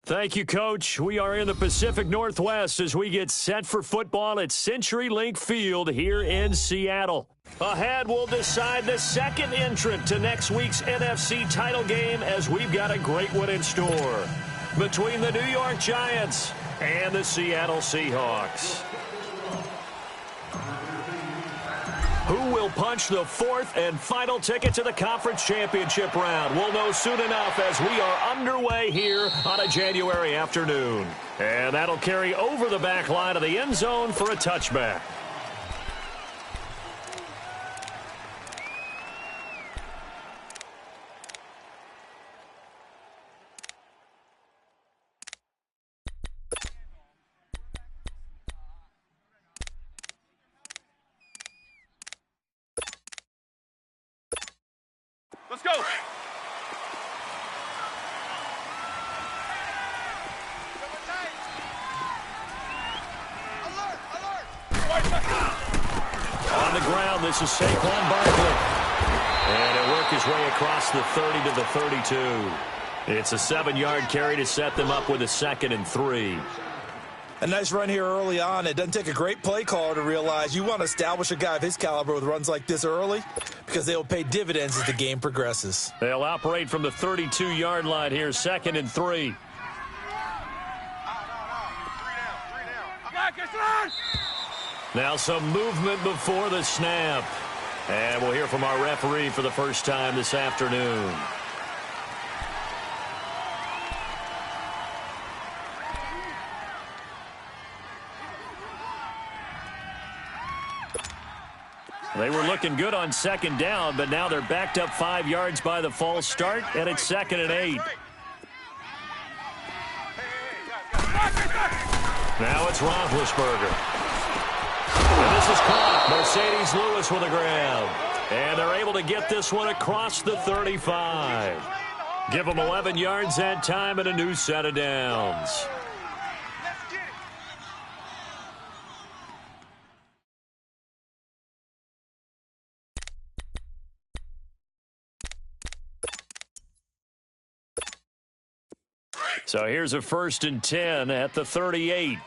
Thank you, Coach. We are in the Pacific Northwest as we get set for football at CenturyLink Field here in Seattle. Ahead, we'll decide the second entrant to next week's NFC title game as we've got a great one in store between the New York Giants and the Seattle Seahawks. Who will punch the fourth and final ticket to the conference championship round? We'll know soon enough as we are underway here on a January afternoon. And that'll carry over the back line of the end zone for a touchback. Let's go. On the ground, this is Saquon Barkley. And he'll work his way across the 30 to the 32. It's a 7-yard carry to set them up with a 2nd and 3. A nice run here early on. It doesn't take a great play caller to realize you want to establish a guy of his caliber with runs like this early because they will pay dividends as the game progresses. They'll operate from the 32-yard line here, 2nd and 3. Now some movement before the snap. And we'll hear from our referee for the first time this afternoon. They were looking good on 2nd down, but now they're backed up 5 yards by the false start, and it's 2nd and 8. Now it's Roethlisberger. And this is caught. Mercedes Lewis with a grab. And they're able to get this one across the 35. Give them 11 yards that time and a new set of downs. So here's a 1st and 10 at the 38.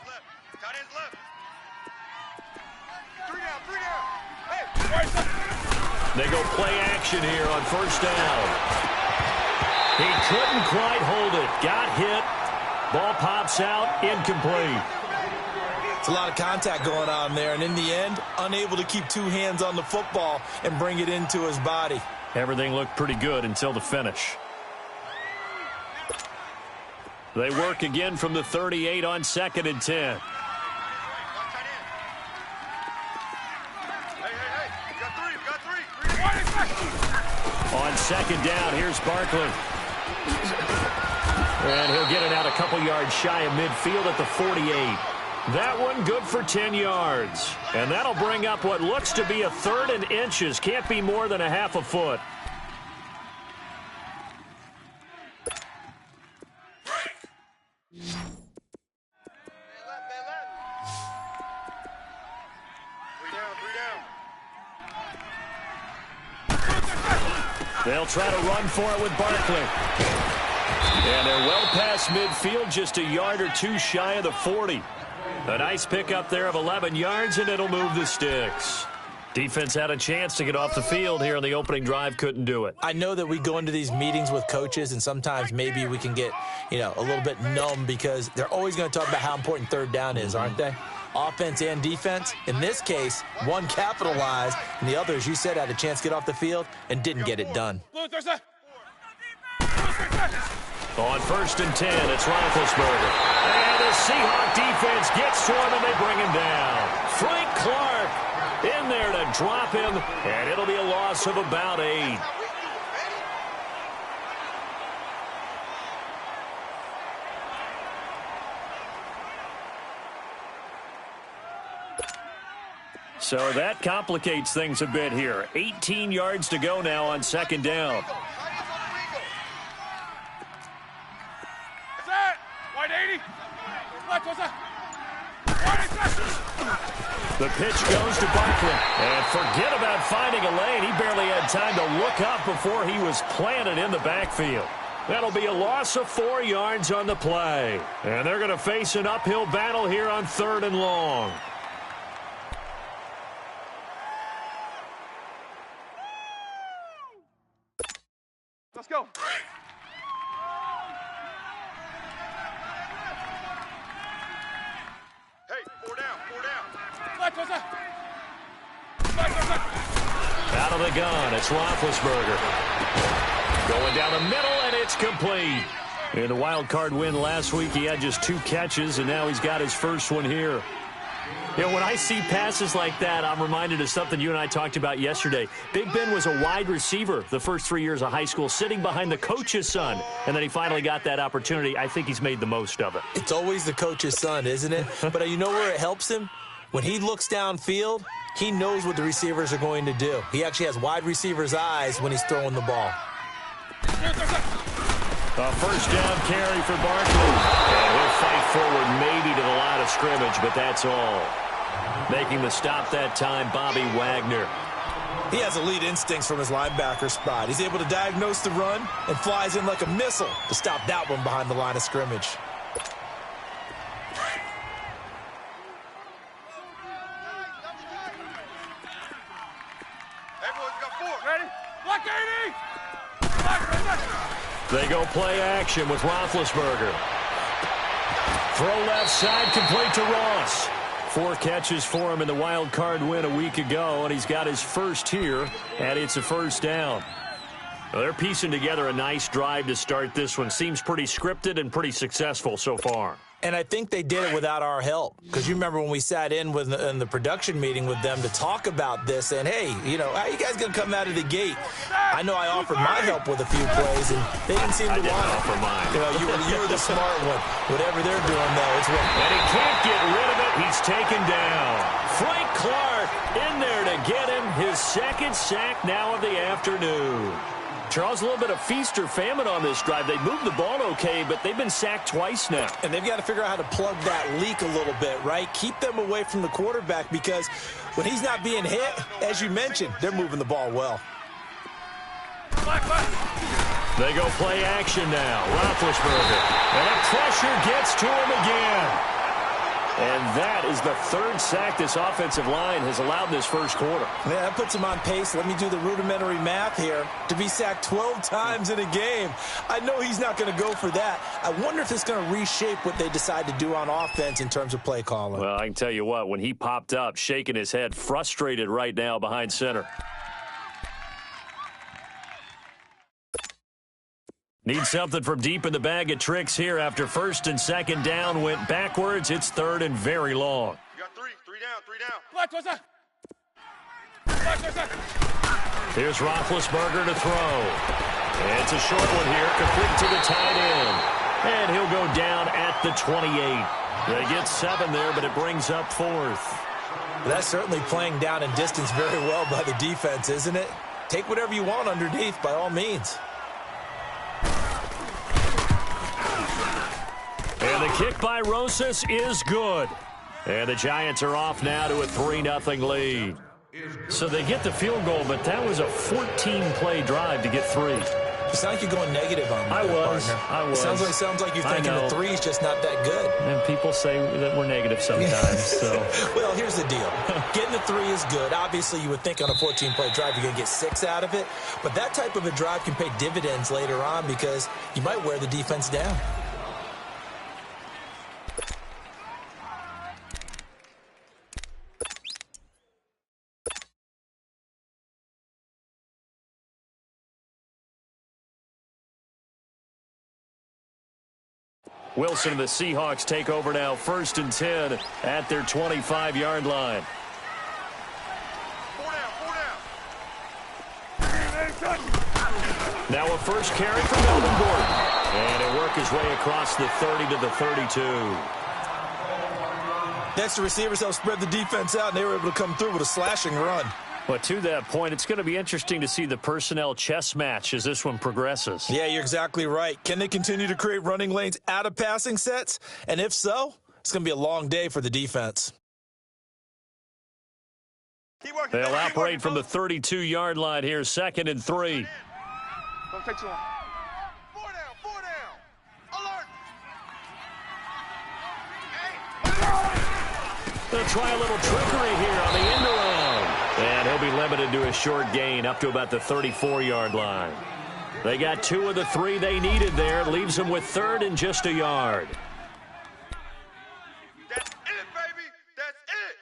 They go play action here on 1st down. He couldn't quite hold it. Got hit. Ball pops out. Incomplete. It's a lot of contact going on there, and in the end, unable to keep 2 hands on the football and bring it into his body. Everything looked pretty good until the finish. They work again from the 38 on 2nd and 10. On 2nd down, here's Barkley. And he'll get it out a couple yards shy of midfield at the 48. That one good for 10 yards. And that'll bring up what looks to be a 3rd and inches. Can't be more than a half a foot. They'll try to run for it with Barkley. And they're well past midfield, just a yard or 2 shy of the 40. A nice pickup there of 11 yards, and it'll move the sticks. Defense had a chance to get off the field here on the opening drive, couldn't do it. I know that we go into these meetings with coaches, and sometimes maybe we can get, a little bit numb because they're always going to talk about how important 3rd down is, aren't they? Offense and defense. In this case, one capitalized, and the other, as you said, had a chance to get off the field and didn't get it done. On 1st and 10, it's Roethlisberger. And the Seahawk defense gets to him, and they bring him down. Frank Clark in there to drop him, and it'll be a loss of about 8. So that complicates things a bit here. 18 yards to go now on 2nd down. The pitch goes to Barkley. And forget about finding a lane. He barely had time to look up before he was planted in the backfield. That'll be a loss of 4 yards on the play. And they're going to face an uphill battle here on 3rd and long. Let's go. Hey, 4 down, 4 down. Out of the gun, it's Roethlisberger. Going down the middle, and it's complete. In the wild card win last week, he had just 2 catches, and now he's got his first one here. You know, when I see passes like that, I'm reminded of something you and I talked about yesterday. Big Ben was a wide receiver the first 3 years of high school, sitting behind the coach's son, and then he finally got that opportunity. I think he's made the most of it. It's always the coach's son, isn't it? But you know where it helps him? When he looks downfield, he knows what the receivers are going to do. He actually has wide receivers' eyes when he's throwing the ball. A first down carry for Barkley. And he'll fight forward maybe to the line of scrimmage, but that's all. Making the stop that time, Bobby Wagner. He has elite instincts from his linebacker spot. He's able to diagnose the run and flies in like a missile to stop that one behind the line of scrimmage. Everyone's got 4. Ready? Block 80! They go play action with Roethlisberger. Throw left side, complete to Ross. 4 catches for him in the wild card win a week ago, and he's got his first here, and it's a first down. Well, they're piecing together a nice drive to start this one. Seems pretty scripted and pretty successful so far. And I think they did it without our help. Because you remember when we sat in the production meeting with them to talk about this, and hey, you know, how are you guys going to come out of the gate? I know I offered my help with a few plays, and they didn't seem to want it. Offer mine. You know, you were the smart one. Whatever they're doing, though, it's working. And he can't get rid of it. He's taken down. Frank Clark in there to get him his 2nd sack now of the afternoon. Charles, a little bit of feast or famine on this drive. They moved the ball okay, but they've been sacked twice now. And they've got to figure out how to plug that leak a little bit, right? Keep them away from the quarterback, because when he's not being hit, as you mentioned, they're moving the ball well. They go play action now. Roethlisberger. And the pressure gets to him again. And that is the 3rd sack this offensive line has allowed in this first quarter. Yeah, that puts him on pace. Let me do the rudimentary math here. To be sacked 12 times in a game. I know he's not going to go for that. I wonder if it's going to reshape what they decide to do on offense in terms of play calling. Well, I can tell you what, when he popped up, shaking his head, frustrated right now behind center. Need something from deep in the bag of tricks here after 1st and 2nd down went backwards. It's 3rd and very long. You got 3 down, 3 down. Here's Roethlisberger to throw. It's a short one here, complete to the tight end. And he'll go down at the 28. They get 7 there, but it brings up 4th. That's certainly playing down and distance very well by the defense, isn't it? Take whatever you want underneath, by all means. And the kick by Rosas is good. And the Giants are off now to a 3-0 lead. So they get the field goal, but that was a 14-play drive to get 3. It's not like you're going negative on me. I was. It sounds like you're thinking the 3 is just not that good. And people say that we're negative sometimes. So. Well, here's the deal. Getting the 3 is good. Obviously, you would think on a 14-play drive you're going to get 6 out of it. But that type of a drive can pay dividends later on because you might wear the defense down. Wilson and the Seahawks take over now, 1st and 10 at their 25-yard line. 4 down. Now a first carry for Melvin Gordon. And he'll work his way across the 30 to the 32. Next, the receivers helped spread the defense out, and they were able to come through with a slashing run. But to that point, it's going to be interesting to see the personnel chess match as this one progresses. Yeah, you're exactly right. Can they continue to create running lanes out of passing sets? And if so, it's going to be a long day for the defense. They'll operate from the 32-yard line here, 2nd and 3. Don't take too long. 4 down. They'll try a little trickery here on the end around. And he'll be limited to a short gain up to about the 34-yard line. They got 2 of the 3 they needed there. Leaves them with 3rd and just a yard. That's it, baby. That's it.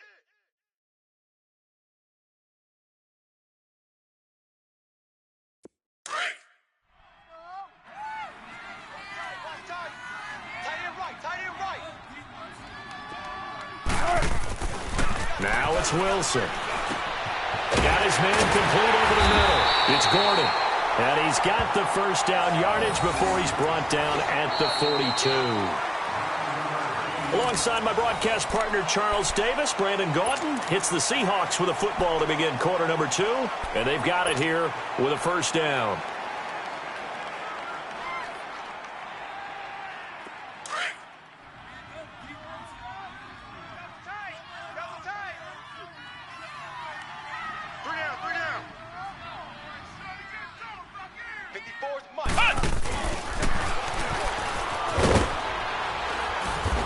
Now it's Wilson. Got his man complete over the middle. It's Gordon. And he's got the first down yardage before he's brought down at the 42. Alongside my broadcast partner, Charles Davis, Brandon Gaudin hits the Seahawks with a football to begin quarter number 2. And they've got it here with a first down.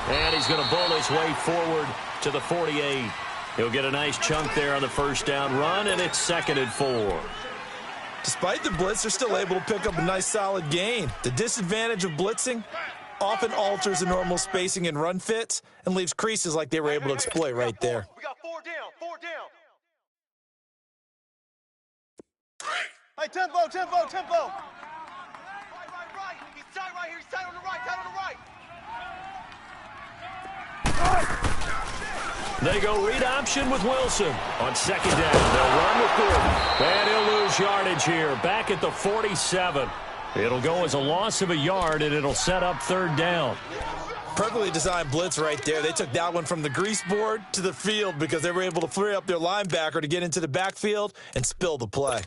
And he's going to bowl his way forward to the 48. He'll get a nice chunk there on the first down run, and it's 2nd and 4. Despite the blitz, they're still able to pick up a nice solid gain. The disadvantage of blitzing often alters the normal spacing and run fits and leaves creases like they were able to exploit right there. We got 4 down, 4 down. Hey, tempo, tempo, tempo. Right. He's tight right here. He's tight on the right, tight on the right. They go read option with Wilson. On 2nd down, they'll run with Gordon. And he'll lose yardage here, back at the 47. It'll go as a loss of a yard, and it'll set up 3rd down. Perfectly designed blitz right there. They took that one from the grease board to the field because they were able to free up their linebacker to get into the backfield and spill the play.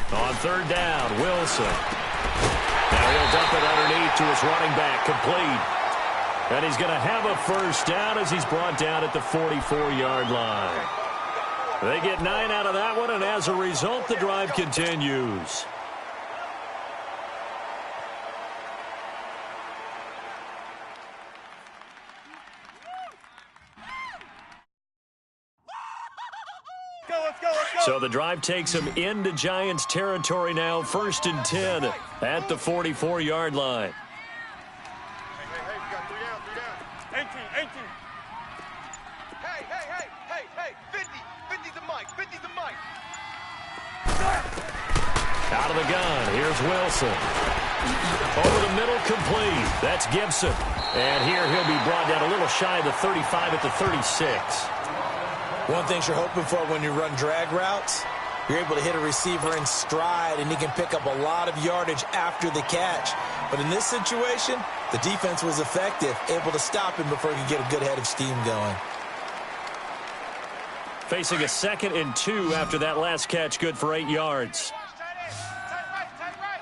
On 3rd down, Wilson. Now he'll dump it underneath to his running back, complete. And he's going to have a first down as he's brought down at the 44-yard line. They get 9 out of that one, and as a result, the drive continues. So the drive takes him into Giants territory now, 1st and 10 at the 44-yard line. Hey, we got 3 down, 3 down. 18. Hey, 50. 50's the mic, 50's the mic. Out of the gun, here's Wilson. Over the middle, complete. That's Gibson. And here he'll be brought down a little shy of the 35 at the 36. One thing you're hoping for when you run drag routes, you're able to hit a receiver in stride, and he can pick up a lot of yardage after the catch. But in this situation, the defense was effective, able to stop him before he could get a good head of steam going. Facing a 2nd and 2 after that last catch, good for 8 yards. Tight right.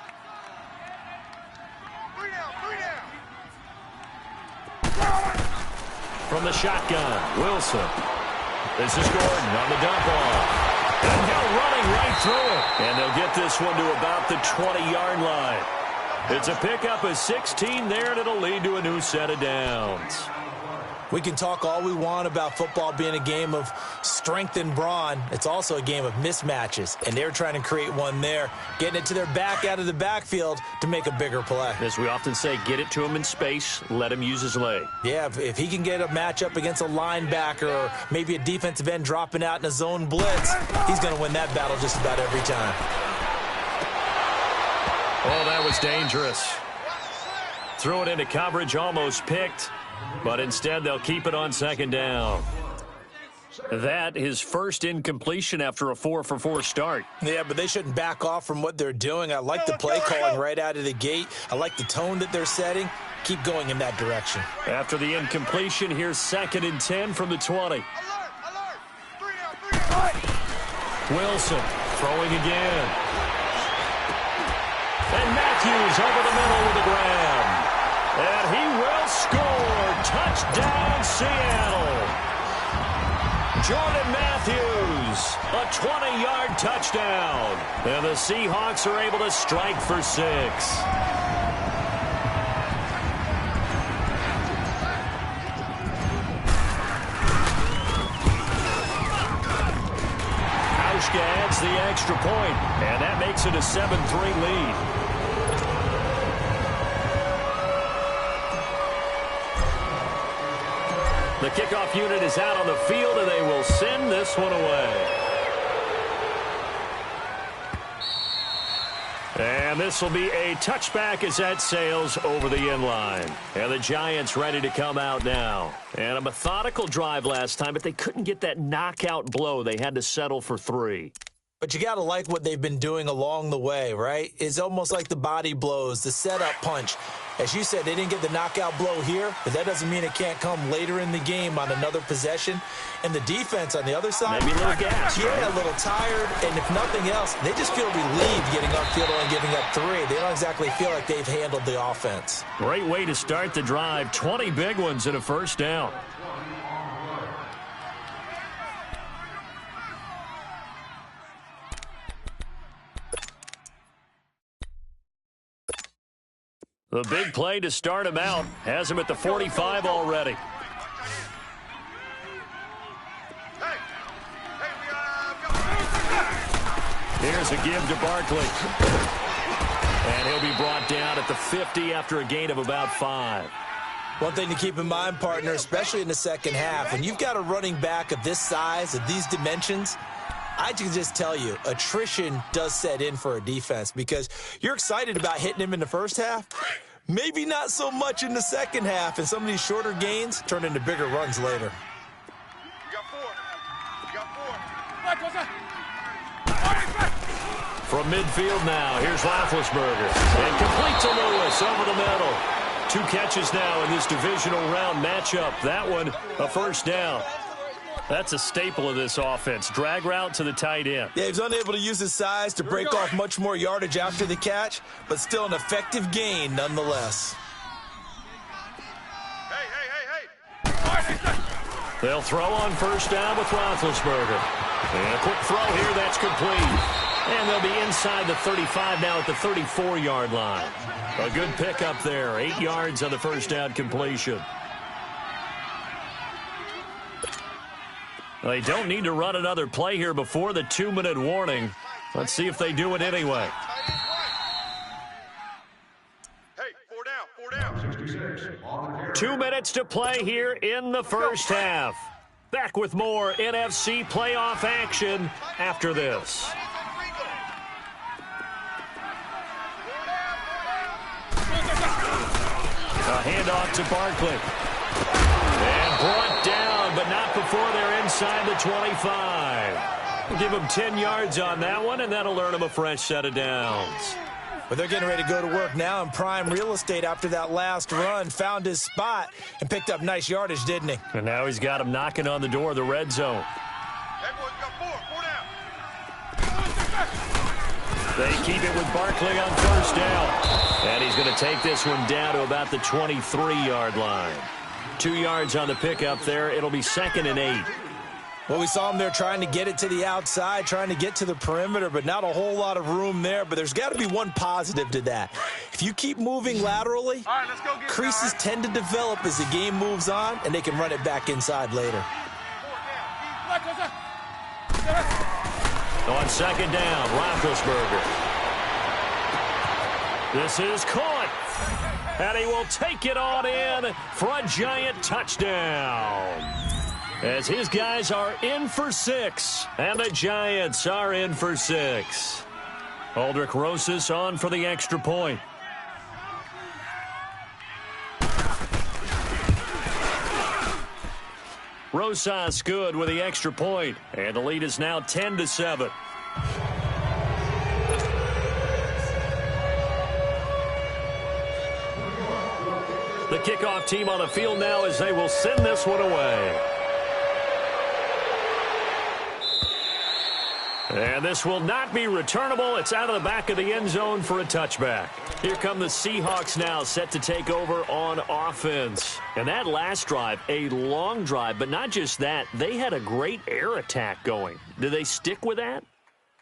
3 down. From the shotgun, Wilson. This is Gordon on the dump off. And they're running right through it. And they'll get this one to about the 20-yard line. It's a pickup of 16 there, and it'll lead to a new set of downs. We can talk all we want about football being a game of strength and brawn. It's also a game of mismatches, and they're trying to create one there, getting it to their back out of the backfield to make a bigger play. As we often say, get it to him in space, let him use his leg. Yeah, if he can get a matchup against a linebacker or maybe a defensive end dropping out in a zone blitz, he's going to win that battle just about every time. Oh, that was dangerous. Threw it into coverage, almost picked. But instead, they'll keep it on 2nd down. That his first incompletion after a 4-for-4 start. Yeah, but they shouldn't back off from what they're doing. I like the play calling right out of the gate. I like the tone that they're setting. Keep going in that direction. After the incompletion, here's 2nd and 10 from the 20. Alert. 3 down. Wilson throwing again. Matthews over the middle with a grab. And he will score. Touchdown, Seattle. Jordan Matthews, a 20-yard touchdown. And the Seahawks are able to strike for 6. Adds the extra point, and that makes it a 7-3 lead. The kickoff unit is out on the field, and they will send this one away. And this will be a touchback as that sails over the end line. And the Giants ready to come out now. And a methodical drive last time, but they couldn't get that knockout blow. They had to settle for 3. But you got to like what they've been doing along the way, right? It's almost like the body blows, the setup punch. As you said, they didn't get the knockout blow here, but that doesn't mean it can't come later in the game on another possession. And the defense on the other side, maybe a little gas, yeah, right? A little tired. And if nothing else, they just feel relieved getting upfield and getting up 3. They don't exactly feel like they've handled the offense. Great way to start the drive. 20 big ones and a first down. The big play to start him out has him at the 45 already. Here's a give to Barkley. And he'll be brought down at the 50 after a gain of about 5. One thing to keep in mind, partner, especially in the second half, when you've got a running back of this size, of these dimensions, I can just tell you, attrition does set in for a defense because you're excited about hitting him in the first half. Maybe not so much in the second half, and some of these shorter gains turn into bigger runs later. You got 4. You got 4. From midfield now, here's Roethlisberger. And complete to Lewis over the middle. 2 catches now in this divisional round matchup. That one, a first down. That's a staple of this offense. Drag route to the tight end. Yeah, he's unable to use his size to break off much more yardage after the catch, but still an effective gain nonetheless. Hey. They'll throw on first down with Roethlisberger. And a quick throw here, that's complete. And they'll be inside the 35 now at the 34-yard line. A good pickup there. 8 yards on the first down completion. They don't need to run another play here before the 2-minute warning. Let's see if they do it anyway. Hey, 4 down. 2 minutes to play here in the first half. Back with more NFC playoff action after this. A handoff to Barkley. And brought down, but not before they're inside the 25. We'll give them 10 yards on that one, and that'll earn them a fresh set of downs. But they're getting ready to go to work now in prime real estate after that last run. Found his spot and picked up nice yardage, didn't he? And now he's got him knocking on the door of the red zone. Hey, boys, you got 4 down. They keep it with Barkley on first down. And he's going to take this one down to about the 23-yard line. 2 yards on the pickup there. It'll be 2nd and 8. Well, we saw him there trying to get it to the outside, trying to get to the perimeter, but not a whole lot of room there. But there's got to be one positive to that. If you keep moving laterally, All right, let's go get creases tend to develop as the game moves on, and they can run it back inside later. On second down, Roethlisberger. This is caught. And he will take it on in for a Giant touchdown. As his guys are in for 6. And the Giants are in for 6. Aldrich Rosas on for the extra point. Rosas good with the extra point. And the lead is now 10-7. The kickoff team on the field now as they will send this one away. And this will not be returnable. It's out of the back of the end zone for a touchback. Here come the Seahawks now, set to take over on offense. And that last drive, a long drive, but not just that. They had a great air attack going. Do they stick with that?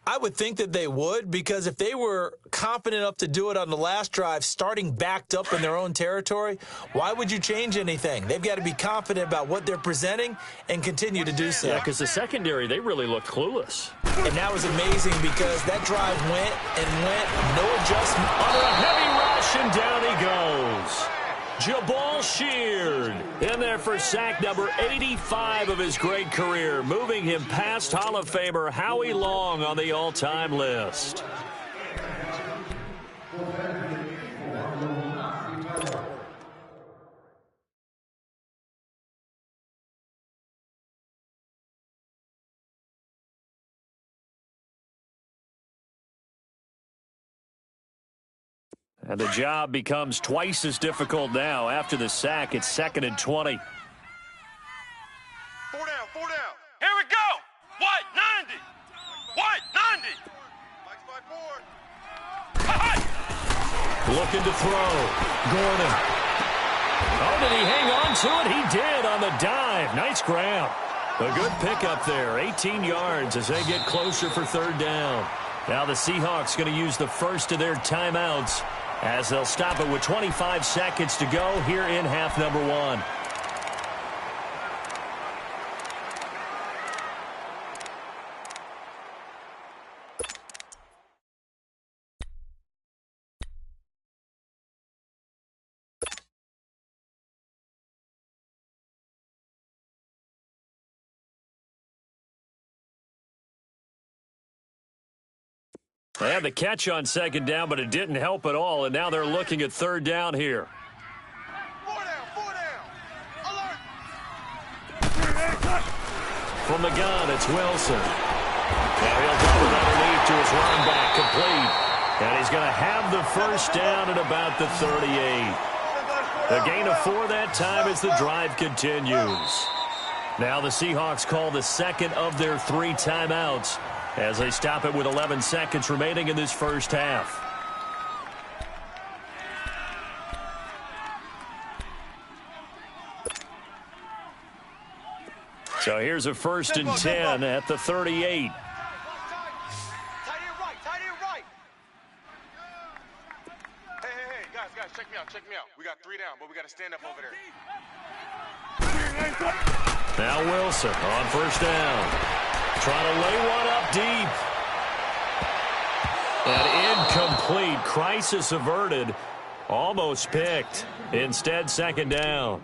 I would think that they would, because if they were confident enough to do it on the last drive, starting backed up in their own territory, why would you change anything? They've got to be confident about what they're presenting and continue to do so. Yeah, because the secondary, they really looked clueless. And that was amazing because that drive went and went, no adjustment. Under a heavy rush, and down he goes. Jabal Sheard in there for sack number 85 of his great career, moving him past Hall of Famer Howie Long on the all-time list. And the job becomes twice as difficult now. After the sack, it's 2nd and 20. 4 down, 4 down. Here we go. What? 90. What? 90. Mike's by 4. Looking to throw. Gordon. Oh, did he hang on to it? He did on the dive. Nice grab. A good pickup there. 18 yards as they get closer for 3rd down. Now the Seahawks going to use the first of their timeouts as they'll stop it with 25 seconds to go here in half number 1. They had the catch on 2nd down, but it didn't help at all, and now they're looking at 3rd down here. 4 down. Alert. From the gun, it's Wilson. Now he'll go with underneath to his run back, complete. And he's going to have the first down at about the 38. A gain of 4 that time as the drive continues. Now the Seahawks call the second of their 3 timeouts as they stop it with 11 seconds remaining in this first half. So here's a 1st and 10 at the 38. Tight end right. Hey, guys, check me out. We got 3 down, but we got to stand up over there. Now Wilson on 1st down. Trying to lay one up deep. And incomplete. Crisis averted. Almost picked. Instead, 2nd down.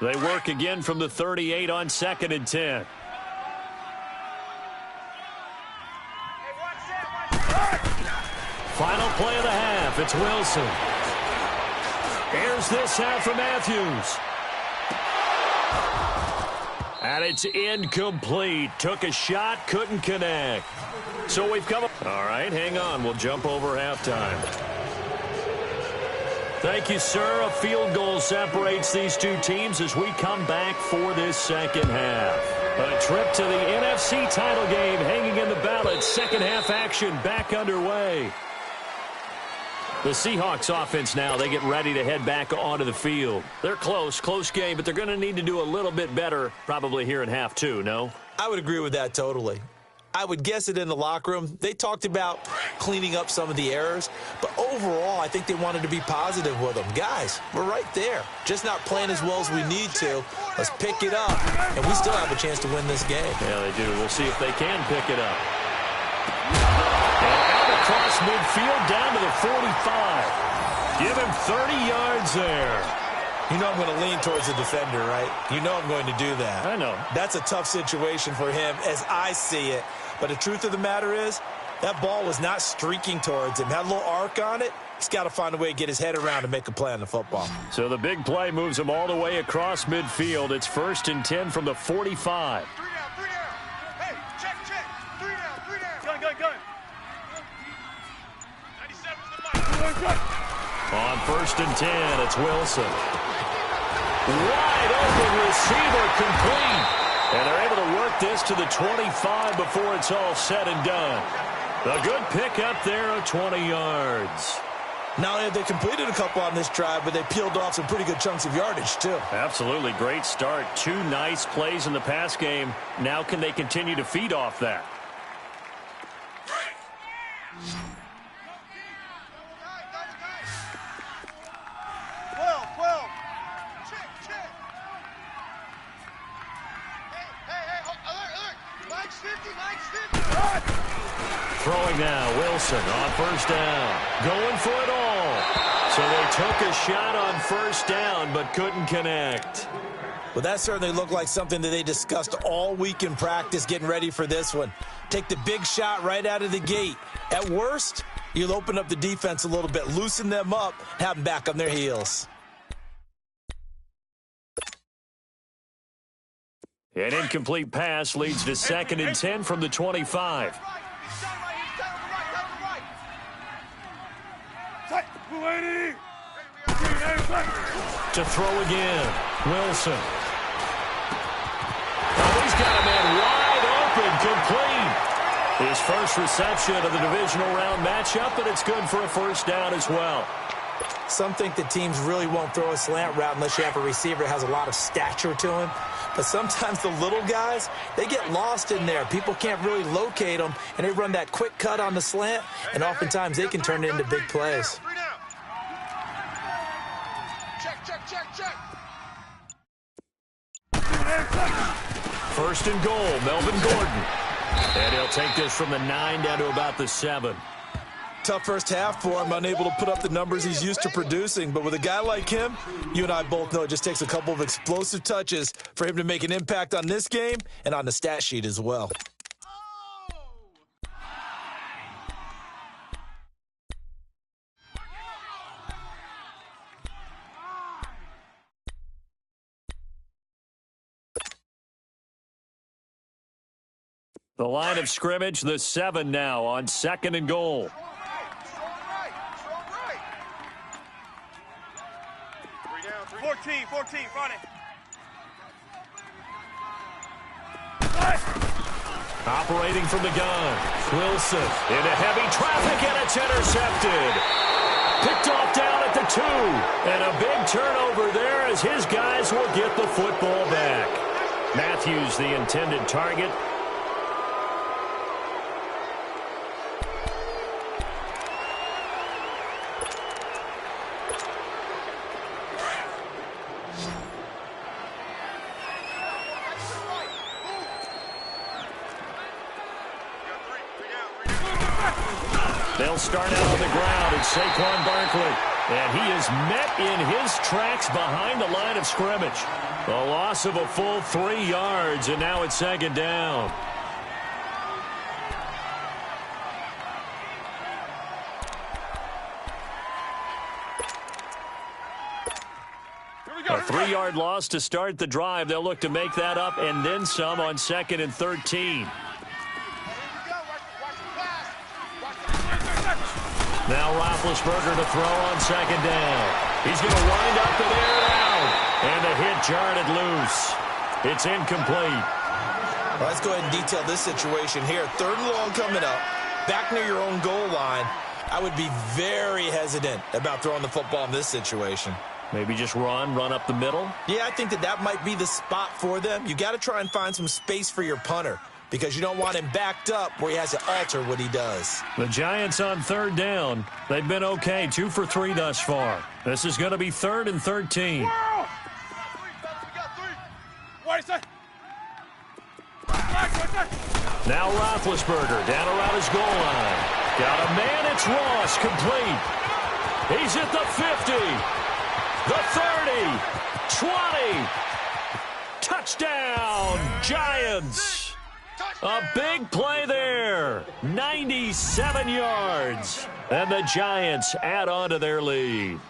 They work again from the 38 on 2nd and 10. Final play of the half. It's Wilson. Here's this out for Matthews. And it's incomplete. Took a shot, couldn't connect. So we've come up. All right, hang on. We'll jump over halftime. Thank you, sir. A field goal separates these 2 teams as we come back for this second half. A trip to the NFC title game hanging in the balance. Second half action back underway. The Seahawks offense now, they get ready to head back onto the field. They're close game, but they're going to need to do a little bit better probably here in half 2, no? I would agree with that totally. I would guess it in the locker room. They talked about cleaning up some of the errors, but overall, I think they wanted to be positive with them. Guys, we're right there. Just not playing as well as we need to. Let's pick it up, and we still have a chance to win this game. Yeah, they do. We'll see if they can pick it up. And out across midfield down to the 45. Give him 30 yards there. You know I'm going to lean towards the defender, right? You know I'm going to do that. I know. That's a tough situation for him as I see it. But the truth of the matter is, that ball was not streaking towards him. Had a little arc on it. He's got to find a way to get his head around and make a play on the football. So the big play moves him all the way across midfield. It's 1st and 10 from the 45. 3 down. Hey, check. 3 down. Gun. On 1st and 10, it's Wilson. Wide open receiver, complete. And they're able to work this to the 25 before it's all said and done. A good pickup there of 20 yards. Not only have they completed a couple on this drive, but they peeled off some pretty good chunks of yardage, too. Absolutely great start. 2 nice plays in the pass game. Now can they continue to feed off that? Throwing now, Wilson on 1st down. Going for it all. So they took a shot on 1st down, but couldn't connect. Well, that certainly looked like something that they discussed all week in practice getting ready for this one. Take the big shot right out of the gate. At worst, you'll open up the defense a little bit, loosen them up, have them back on their heels. An incomplete pass leads to 2nd and 10 from the 25. To throw again, Wilson. Oh, he's got a man wide open, complete. His first reception of the divisional round matchup, but it's good for a 1st down as well. Some think that teams really won't throw a slant route unless you have a receiver that has a lot of stature to him. But sometimes the little guys, they get lost in there. People can't really locate them, and they run that quick cut on the slant, and oftentimes they can turn it into big plays. Check. 1st and goal, Melvin Gordon. And he'll take this from the 9 down to about the 7. Tough first half for him, unable to put up the numbers he's used to producing. But with a guy like him, you and I both know it just takes a couple of explosive touches for him to make an impact on this game and on the stat sheet as well. The line of scrimmage, the 7 now on 2nd and goal. 14, front it. Operating from the gun, Wilson into heavy traffic, and it's intercepted. Picked off down at the 2. And a big turnover there as his guys will get the football back. Matthews, the intended target. They'll start out on the ground at Saquon Barkley. And he is met in his tracks behind the line of scrimmage. A loss of a full 3 yards, and now it's 2nd down. A 3-yard loss to start the drive. They'll look to make that up and then some on 2nd and 13. Now Roethlisberger to throw on 2nd down. He's going to wind up and air it out. And the hit jarred it loose. It's incomplete. Well, let's go ahead and detail this situation here. 3rd and long coming up. Back near your own goal line. I would be very hesitant about throwing the football in this situation. Maybe just run up the middle? Yeah, I think that might be the spot for them. You got to try and find some space for your punter, because you don't want him backed up where he has to alter what he does. The Giants on 3rd down. They've been okay, 2 for 3 thus far. This is going to be 3rd and 13. Now Roethlisberger down around his goal line. Got a man, it's Ross, complete. He's at the 50, the 30, 20. Touchdown, Giants. A big play there. 97 yards. And the Giants add on to their lead.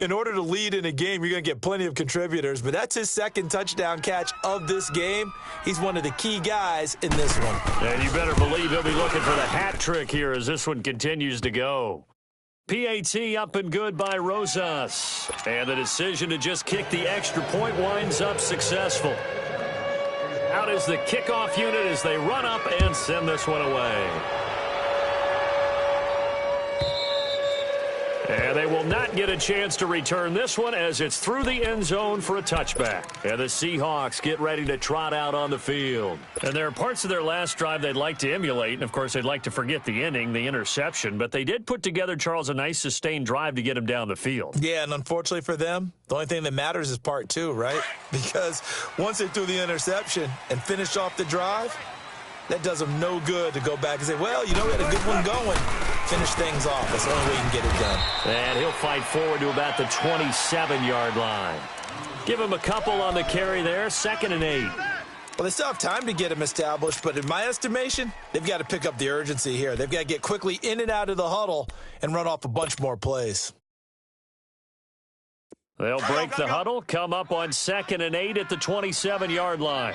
In order to lead in a game, you're going to get plenty of contributors, but that's his 2nd touchdown catch of this game. He's one of the key guys in this one. And you better believe he'll be looking for the hat trick here as this one continues to go. PAT up and good by Rosas. And the decision to just kick the extra point winds up successful. Out is the kickoff unit as they run up and send this one away. And they will not get a chance to return this one as it's through the end zone for a touchback. And the Seahawks get ready to trot out on the field. And there are parts of their last drive they'd like to emulate. And, of course, they'd like to forget the inning, the interception. But they did put together, Charles, a nice sustained drive to get them down the field. Yeah, and unfortunately for them, the only thing that matters is part two, right? Because once they threw the interception and finished off the drive, that does them no good to go back and say, well, you know, we had a good one going. Finish things off. That's the only way you can get it done. And he'll fight forward to about the 27-yard line. Give him a couple on the carry there, 2nd and 8. Well, they still have time to get him established, but in my estimation, they've got to pick up the urgency here. They've got to get quickly in and out of the huddle and run off a bunch more plays. They'll break the huddle, come up on 2nd and 8 at the 27-yard line.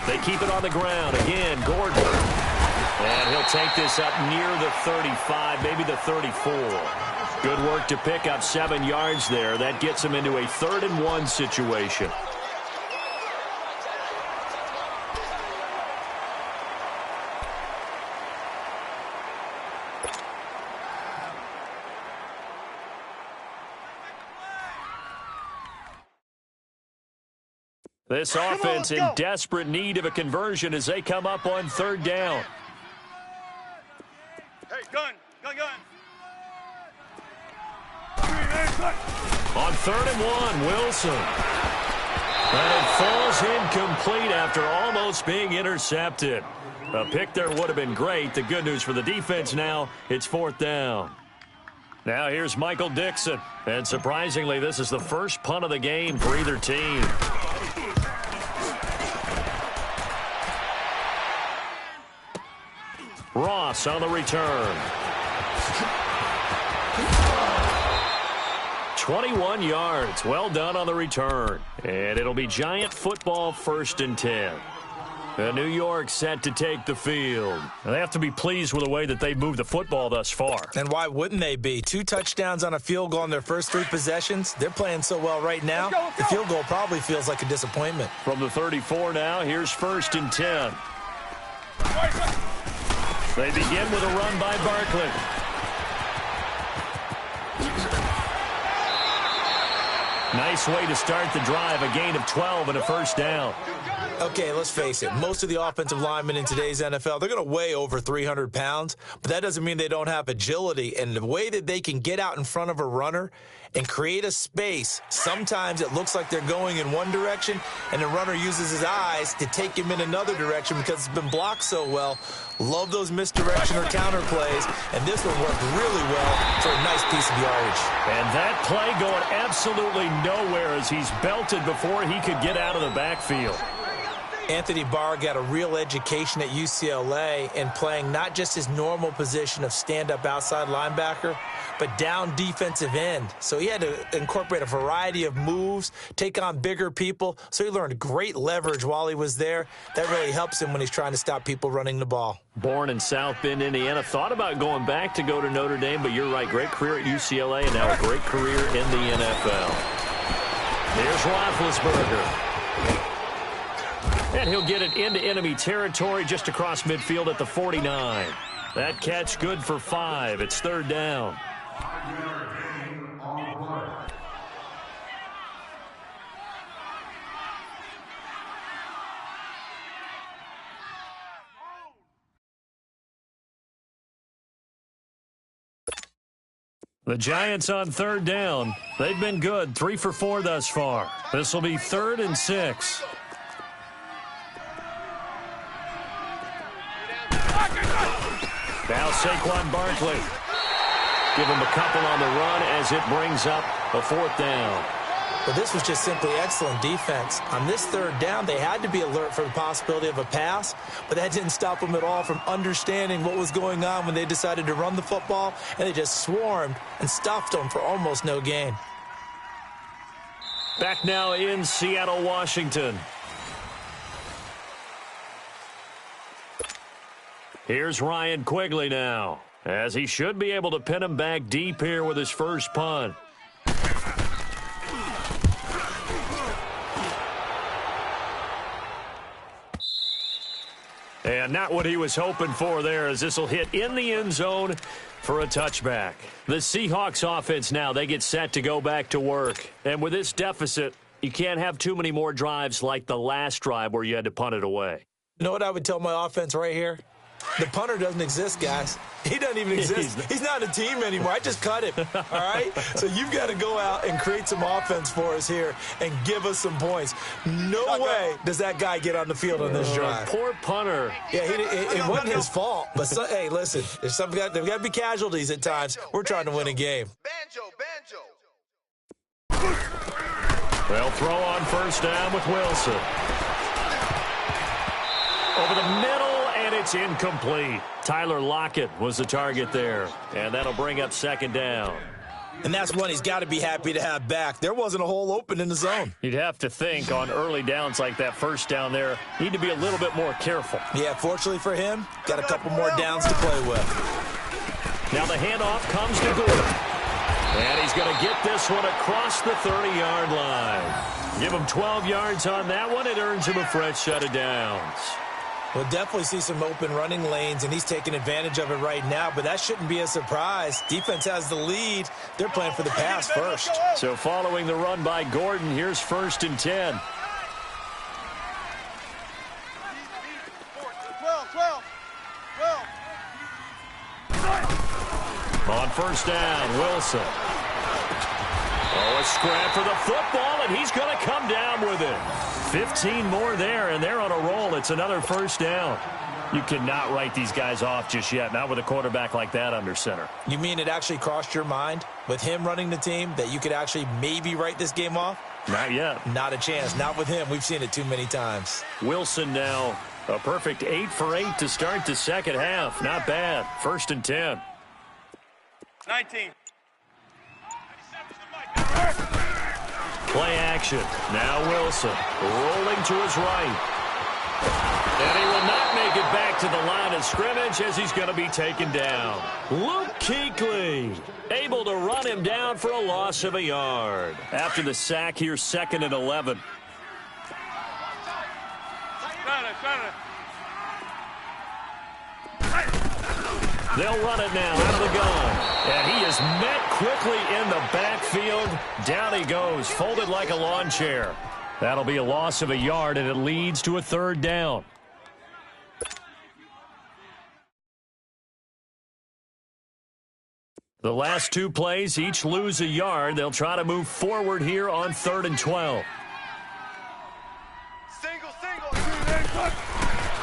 They keep it on the ground. Again, Gordon. And he'll take this up near the 35, maybe the 34. Good work to pick up 7 yards there. That gets him into a 3rd and 1 situation. This offense in desperate need of a conversion as they come up on 3rd down. Hey, gun. On 3rd and 1, Wilson. And it falls incomplete after almost being intercepted. A pick there would have been great. The good news for the defense now, it's 4th down. Now here's Michael Dixon. And surprisingly, this is the first punt of the game for either team. Ross on the return. 21 yards. Well done on the return. And it'll be Giant football, 1st and 10. New York set to take the field. They have to be pleased with the way that they moved the football thus far. And why wouldn't they be? 2 touchdowns on a field goal in their first 3 possessions. They're playing so well right now. The field goal probably feels like a disappointment. From the 34 now, here's 1st and 10. They begin with a run by Barkley. Nice way to start the drive, a gain of 12 and a 1st down. Okay, let's face it. Most of the offensive linemen in today's NFL, they're going to weigh over 300 pounds, but that doesn't mean they don't have agility. And the way that they can get out in front of a runner and create a space, sometimes it looks like they're going in one direction, and the runner uses his eyes to take him in another direction because it's been blocked so well. Love those misdirection or counter plays, and this one worked really well for a nice piece of yardage. And that play going absolutely nowhere as he's belted before he could get out of the backfield. Anthony Barr got a real education at UCLA in playing not just his normal position of stand-up outside linebacker, but down defensive end. So he had to incorporate a variety of moves, take on bigger people. So he learned great leverage while he was there. That really helps him when he's trying to stop people running the ball. Born in South Bend, Indiana. Thought about going back to go to Notre Dame, but you're right. Great career at UCLA and now a great career in the NFL. Here's Roethlisberger. And he'll get it into enemy territory just across midfield at the 49. That catch good for 5. It's 3rd down. The Giants on 3rd down. They've been good, 3 for 4 thus far. This will be 3rd and 6. Now Saquon Barkley. Give him a couple on the run as it brings up a 4th down. But this was just simply excellent defense. On this 3rd down, they had to be alert for the possibility of a pass, but that didn't stop them at all from understanding what was going on when they decided to run the football, and they just swarmed and stuffed them for almost no gain. Back now in Seattle, Washington. Here's Ryan Quigley now, as he should be able to pin him back deep here with his first punt. And not what he was hoping for there, as this will hit in the end zone for a touchback. The Seahawks offense now, they get set to go back to work. And with this deficit, you can't have too many more drives like the last drive where you had to punt it away. You know what I would tell my offense right here? The punter doesn't exist, guys. He doesn't even exist. He's not a team anymore. I just cut him, all right? So you've got to go out and create some offense for us here and give us some points. No way does that guy get on the field on this drive. Poor punter. Yeah, it wasn't his fault. But, hey, listen, there's got to be casualties at times. We're trying to win a game. They'll throw on first down with Wilson. Over the middle, and it's incomplete. Tyler Lockett was the target there, and that'll bring up second down. And that's one he's got to be happy to have back. There wasn't a hole open in the zone. You'd have to think on early downs like that first down there, need to be a little bit more careful. Yeah, fortunately for him, got a couple more downs to play with. Now the handoff comes to Gordon. And he's going to get this one across the 30-yard line. Give him 12 yards on that one. It earns him a fresh set of downs. We'll definitely see some open running lanes, and he's taking advantage of it right now, but that shouldn't be a surprise. Defense has the lead. They're playing for the pass first. So following the run by Gordon, here's 1st and 10. 12. On first down, Wilson. Oh, a scrap for the football, and he's going to come down with it. 15 more there, and they're on a roll. It's another first down. You cannot write these guys off just yet, not with a quarterback like that under center. You mean it actually crossed your mind with him running the team that you could actually maybe write this game off? Not yet. Not a chance. Not with him. We've seen it too many times. Wilson now, a perfect 8 for 8 to start the second half. Not bad. 1st and 10. 19. Play action. Now Wilson rolling to his right. And he will not make it back to the line of scrimmage as he's going to be taken down. Luke Kuechly able to run him down for a loss of a yard. After the sack here, 2nd and 11. They'll run it now out of the gun. And he is met quickly in the backfield. Down he goes, folded like a lawn chair. That'll be a loss of a yard, and it leads to a 3rd down. The last 2 plays each lose a yard. They'll try to move forward here on 3rd and 12.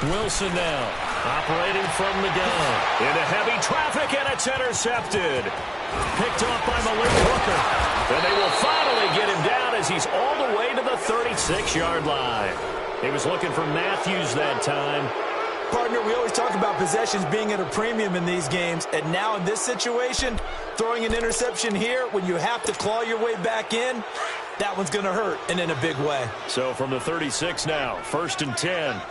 Wilson now, operating from the gun. Into heavy traffic, and it's intercepted. Picked off by Malik Hooker. And they will finally get him down as he's all the way to the 36-yard line. He was looking for Matthews that time. Partner, we always talk about possessions being at a premium in these games, and now in this situation, throwing an interception here when you have to claw your way back in, that one's going to hurt, and in a big way. So from the 36 now, 1st and 10.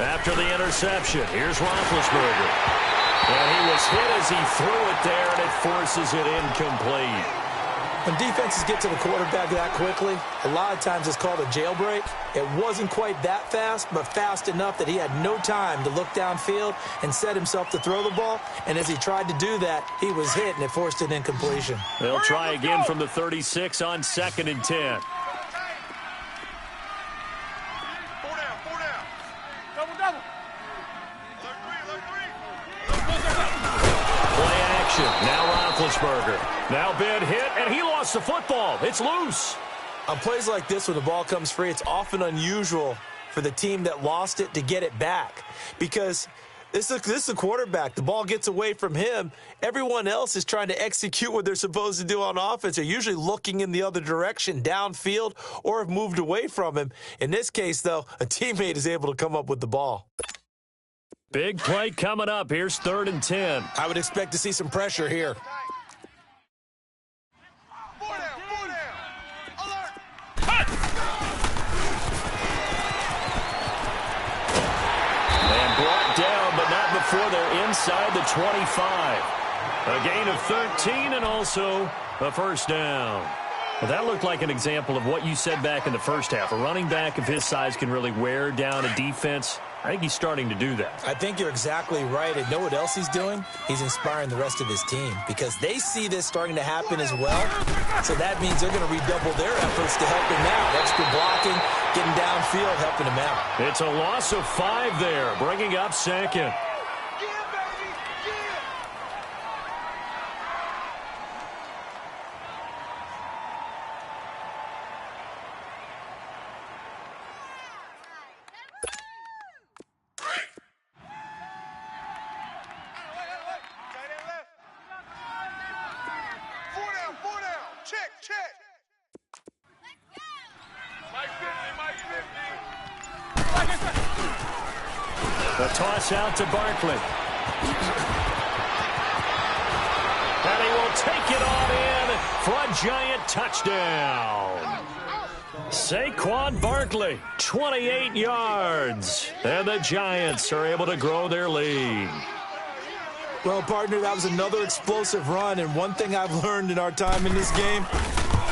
After the interception, here's Roethlisberger. And he was hit as he threw it there, and it forces it incomplete. When defenses get to the quarterback that quickly, a lot of times it's called a jailbreak. It wasn't quite that fast, but fast enough that he had no time to look downfield and set himself to throw the ball. And as he tried to do that, he was hit, and it forced an incompletion. They'll try again from the 36 on 2nd and 10. Now Roethlisberger. Now been hit, and he lost the football. It's loose. On plays like this where the ball comes free, it's often unusual for the team that lost it to get it back because this is a quarterback. The ball gets away from him. Everyone else is trying to execute what they're supposed to do on offense. They're usually looking in the other direction, downfield, or have moved away from him. In this case, though, a teammate is able to come up with the ball. Big play coming up. Here's 3rd and 10. I would expect to see some pressure here. inside the 25. A gain of 13 and also a first down. Well, that looked like an example of what you said back in the first half. A running back of his size can really wear down a defense. I think he's starting to do that. I think you're exactly right. And know what else he's doing? He's inspiring the rest of his team because they see this starting to happen as well. So that means they're going to redouble their efforts to help him out. Extra blocking, getting downfield, helping him out. It's a loss of 5 there, bringing up second. The toss out to Barkley. And he will take it on in for a giant touchdown. Saquon Barkley, 28 yards. And the Giants are able to grow their lead. Well, partner, that was another explosive run. And one thing I've learned in our time in this game,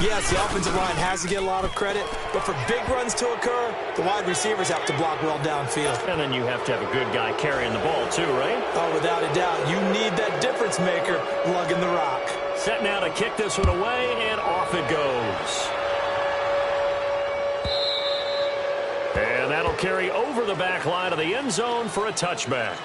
yes, the offensive line has to get a lot of credit, but for big runs to occur, the wide receivers have to block well downfield. And then you have to have a good guy carrying the ball too, right? Oh, without a doubt. You need that difference maker lugging the rock. Set now to kick this one away, and off it goes. And that'll carry over the back line of the end zone for a touchback.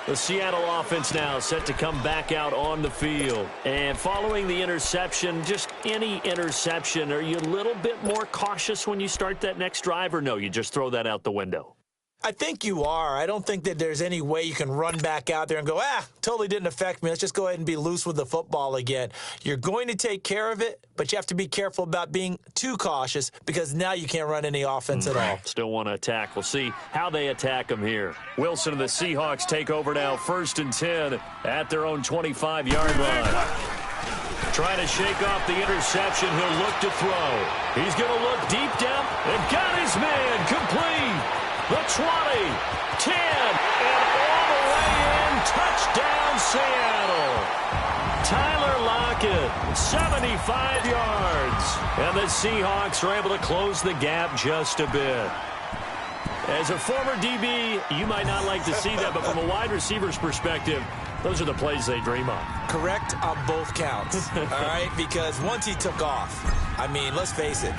The Seattle offense now set to come back out on the field. And following the interception, just any interception, are you a little bit more cautious when you start that next drive, or no, you just throw that out the window? I think you are. I don't think that there's any way you can run back out there and go, totally didn't affect me. Let's just go ahead and be loose with the football again. You're going to take care of it, but you have to be careful about being too cautious because now you can't run any offense at all. Still want to attack. We'll see how they attack them here. Wilson and the Seahawks take over now, 1st and 10 at their own 25-yard line. Trying to shake off the interception. He'll look to throw. He's going to look deep down and got his man complete. The 20, 10, and all the way in. Touchdown, Seattle. Tyler Lockett, 75 yards. And the Seahawks are able to close the gap just a bit. As a former DB, you might not like to see that, but from a wide receiver's perspective, those are the plays they dream of. Correct on both counts, all right? Because once he took off, I mean, let's face it,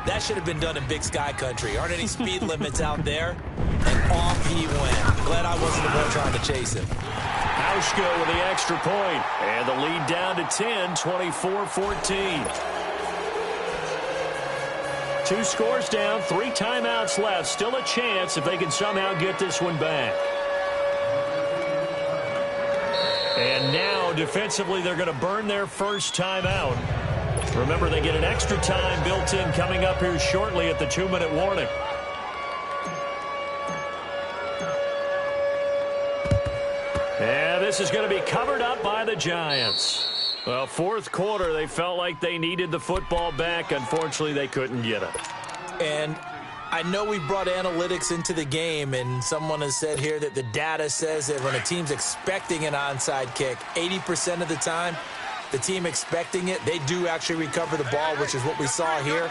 that should have been done in Big Sky Country. Aren't any speed limits out there? And off he went. Glad I wasn't the one trying to chase him. Hauschka with the extra point. And the lead down to 10, 24-14. 2 scores down, 3 timeouts left. Still a chance if they can somehow get this one back. And now, defensively, they're going to burn their first timeout. Remember, they get an extra time built in coming up here shortly at the 2-minute warning. And this is going to be covered up by the Giants. Well, 4th quarter, they felt like they needed the football back. Unfortunately, they couldn't get it. And I know we brought analytics into the game, and someone has said here that the data says that when a team's expecting an onside kick, 80% of the time, the team expecting it, they do actually recover the ball, which is what we saw here.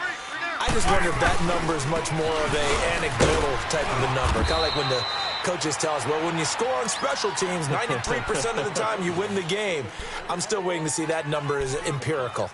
I just wonder if that number is much more of a anecdotal type of a number. Kind of like when the coaches tell us, well, when you score on special teams, 93% of the time you win the game. I'm still waiting to see that number is empirical.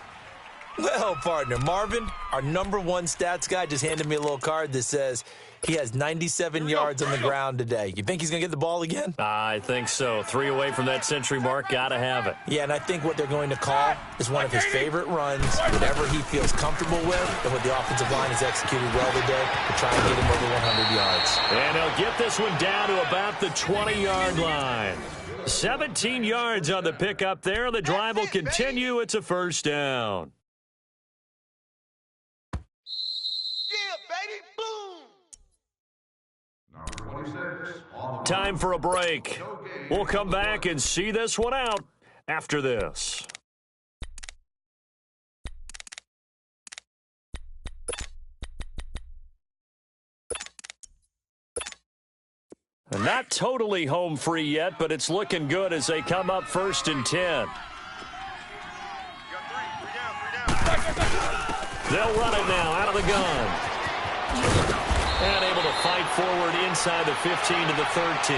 Well, partner, Marvin, our number 1 stats guy, just handed me a little card that says he has 97 yards on the ground today. You think he's going to get the ball again? I think so. 3 away from that century mark. Got to have it. Yeah, and I think what they're going to call is one of his favorite runs, whatever he feels comfortable with, and what the offensive line has executed well today to try and get him over 100 yards. And he'll get this one down to about the 20-yard line. 17 yards on the pickup there. The drive will continue. It's a first down. Time for a break. We'll come back and see this one out after this. Not totally home free yet, but it's looking good as they come up 1st and 10. They'll run it now out of the gun. And able to fight forward inside the 15 to the 13.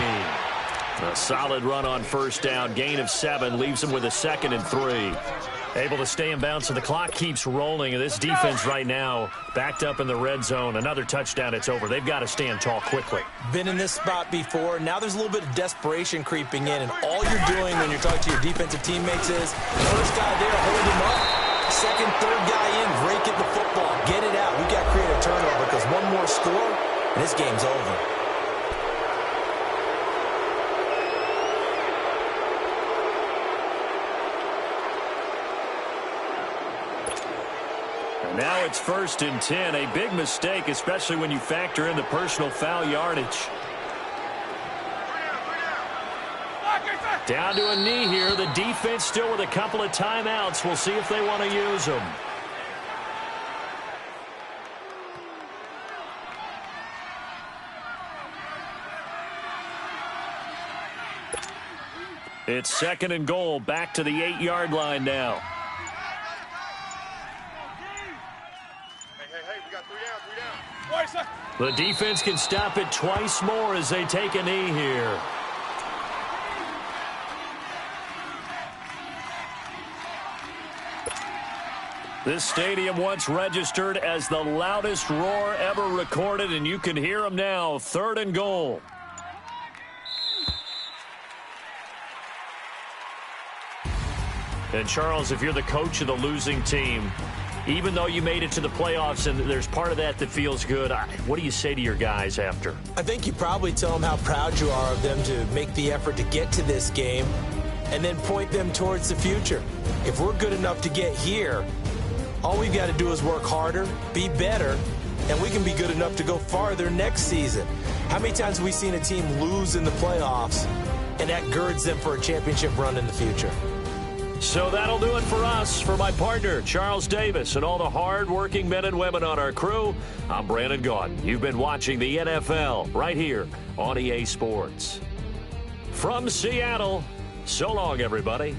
A solid run on 1st down. Gain of 7 leaves them with a 2nd and 3. Able to stay in bounds, so the clock keeps rolling. And this defense right now backed up in the red zone. Another touchdown, it's over. They've got to stand tall quickly. Been in this spot before. Now there's a little bit of desperation creeping in. And all you're doing when you're talking to your defensive teammates is, first guy there, hold him up. Second, third guy in, rake at the football. Get it out. We've got to create a turnover because one more score, and this game's over. Now it's 1st and 10. A big mistake, especially when you factor in the personal foul yardage. Down to a knee here. The defense still with a couple of timeouts. We'll see if they want to use them. It's 2nd and goal. Back to the 8-yard line now. The defense can stop it twice more as they take a knee here. This stadium once registered as the loudest roar ever recorded, and you can hear them now. 3rd and goal. And Charles, if you're the coach of the losing team, even though you made it to the playoffs and there's part of that that feels good, what do you say to your guys after? I think you probably tell them how proud you are of them to make the effort to get to this game and then point them towards the future. If we're good enough to get here, all we've got to do is work harder, be better, and we can be good enough to go farther next season. How many times have we seen a team lose in the playoffs, and that girds them for a championship run in the future? So that'll do it for us. For my partner, Charles Davis, and all the hard-working men and women on our crew, I'm Brandon Gaudin. You've been watching the NFL right here on EA Sports. From Seattle, so long, everybody.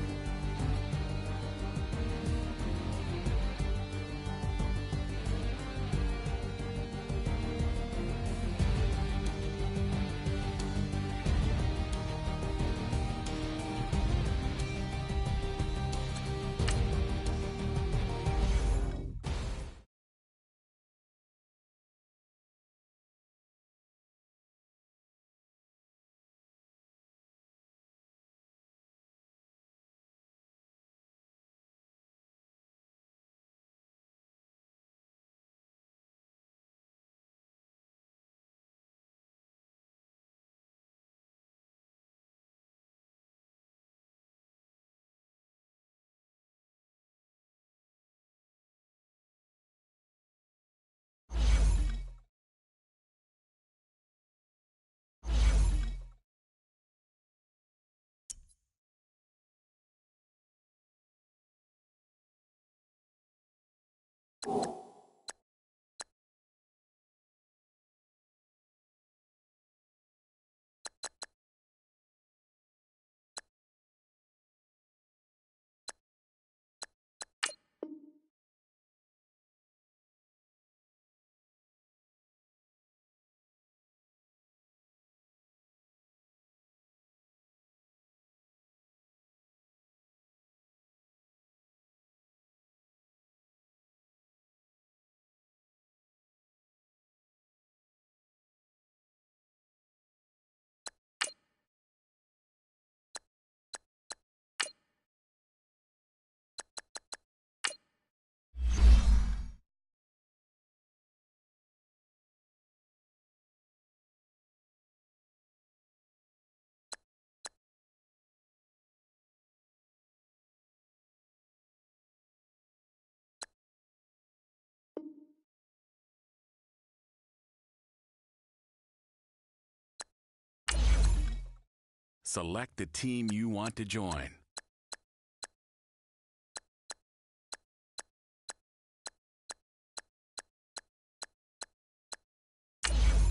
Select the team you want to join.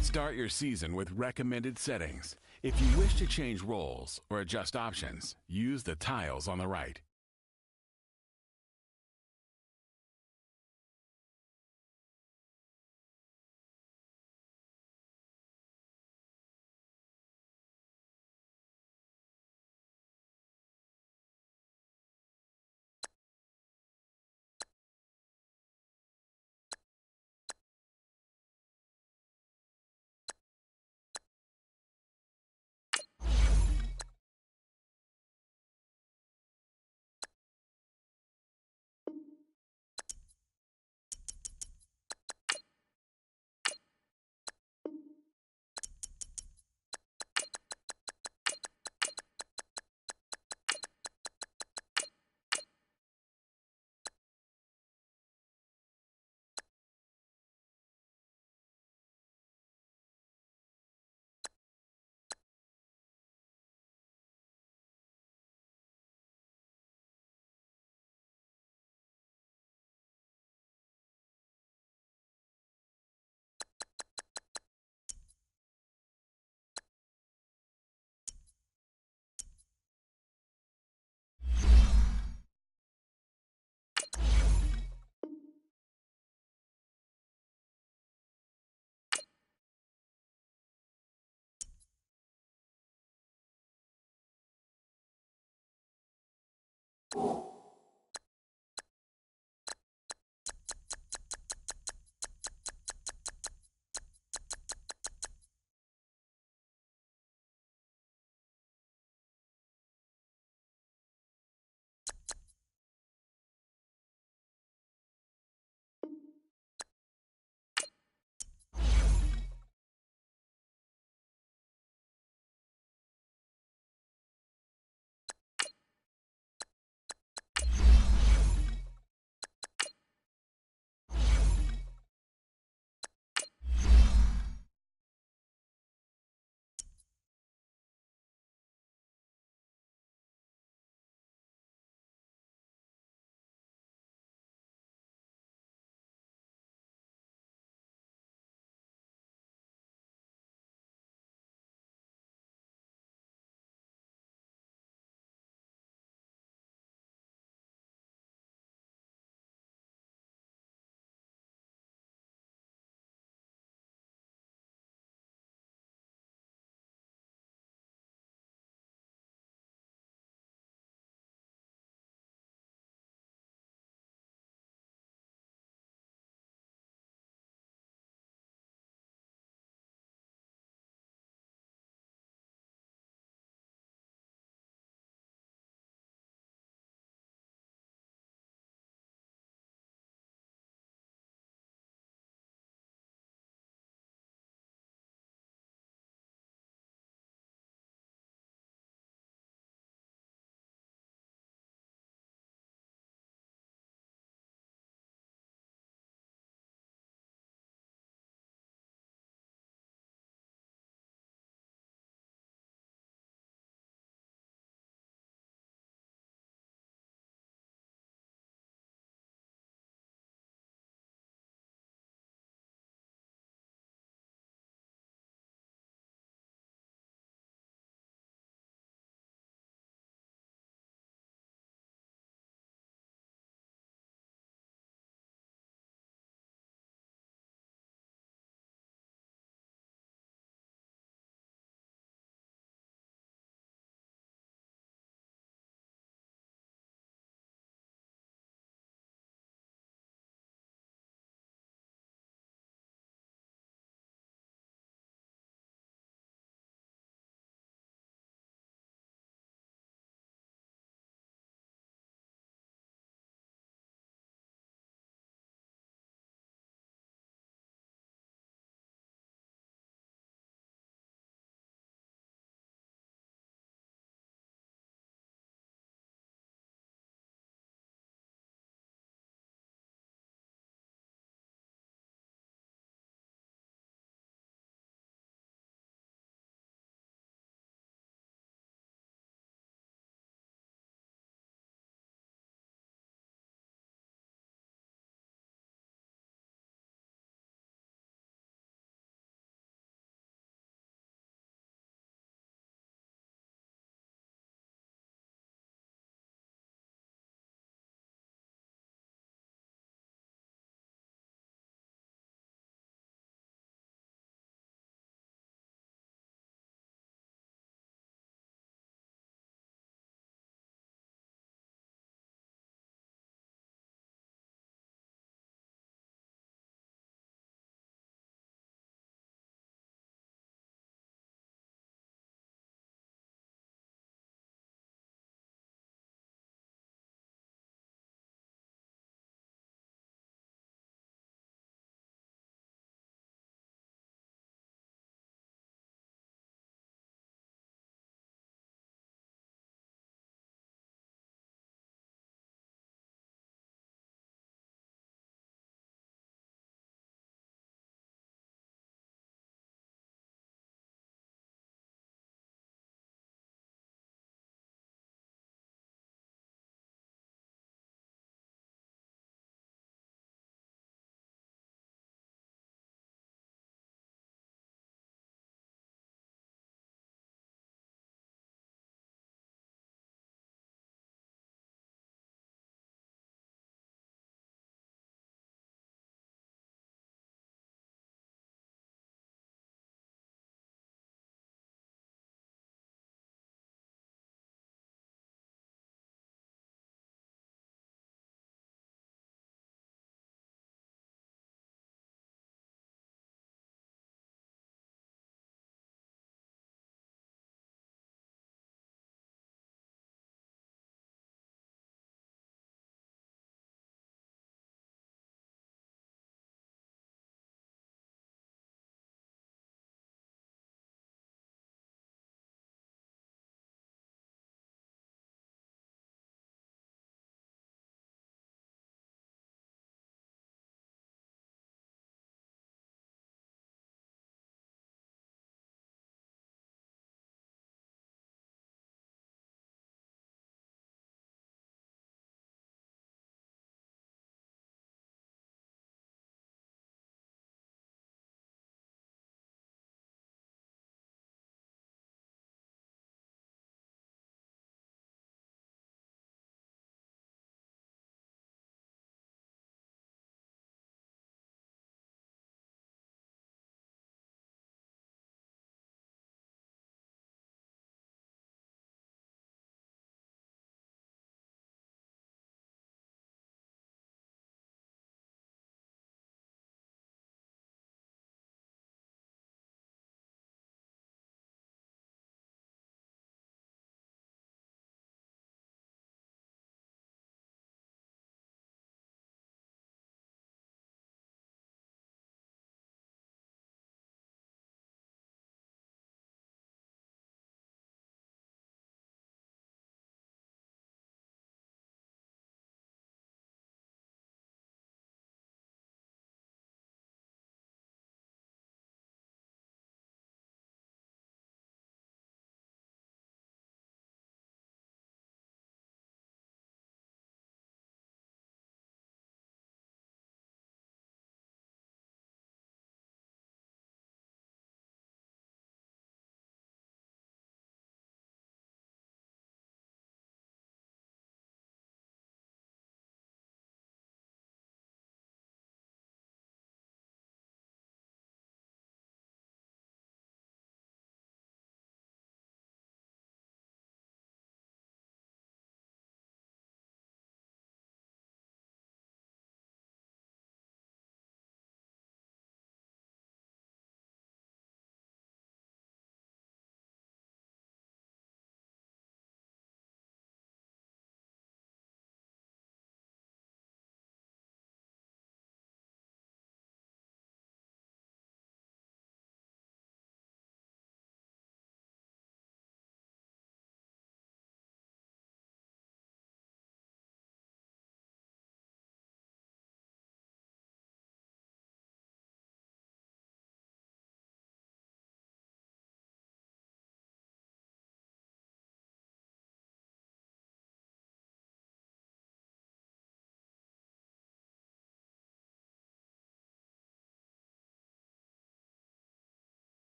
Start your season with recommended settings. If you wish to change roles or adjust options, use the tiles on the right.